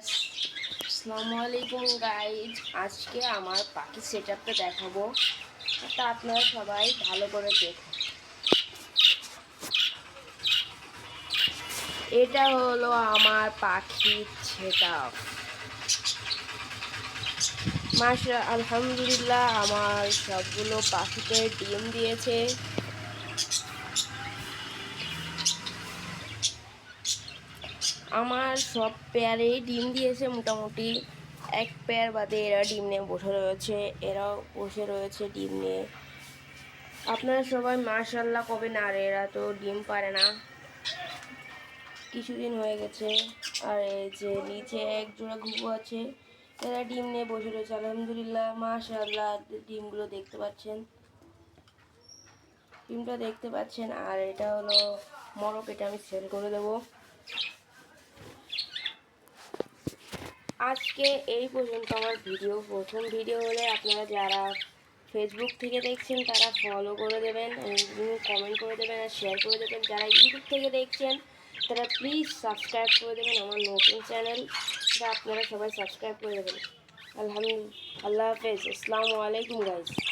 আসসালামু আলাইকুম গাইজ, আজকে আমার পাখি সেটআপটা দেখাবো। তা আপনারা সবাই ভালো করে দেখুন। এটা হলো আমার পাখির সেটআপ। আলহামদুলিল্লাহ, আমার সবগুলো পাখিতে ডিম দিয়েছে। আমার সব পেয়ারেই ডিম দিয়েছে মোটামুটি। এক পেয়ার বাদে এরা ডিম নিয়ে বসে রয়েছে, এরাও বসে রয়েছে ডিম নিয়ে। আপনারা সবাই মাশাআল্লাহ কবেন, আর এরা তো ডিম পারে না, কিছুদিন হয়ে গেছে। আর এই যে নিচে এক জোড়া ঘুঘু আছে, এরা ডিম নিয়ে বসে রয়েছে। আলহামদুলিল্লাহ, মাশাআল্লাহ, ডিমগুলো দেখতে পাচ্ছেন, ডিমটা দেখতে পাচ্ছেন। আর এটা হলো মরক, এটা আমি সেল করে দেবো। আজকে এই পর্যন্ত আমার ভিডিও। প্রথম ভিডিও হলে আপনারা যারা ফেসবুক থেকে দেখছেন তারা ফলো করে দেবেন, কমেন্ট করে দেবেন আর শেয়ার করে দেবেন। যারা ইউটিউব থেকে দেখছেন তারা প্লিজ সাবস্ক্রাইব করে দেবেন আমার নতুন চ্যানেল, যা আপনারা সবাই সাবস্ক্রাইব করে দেবেন। আল্লাহ হাফেজ, আসসালামু আলাইকুম গাইজ।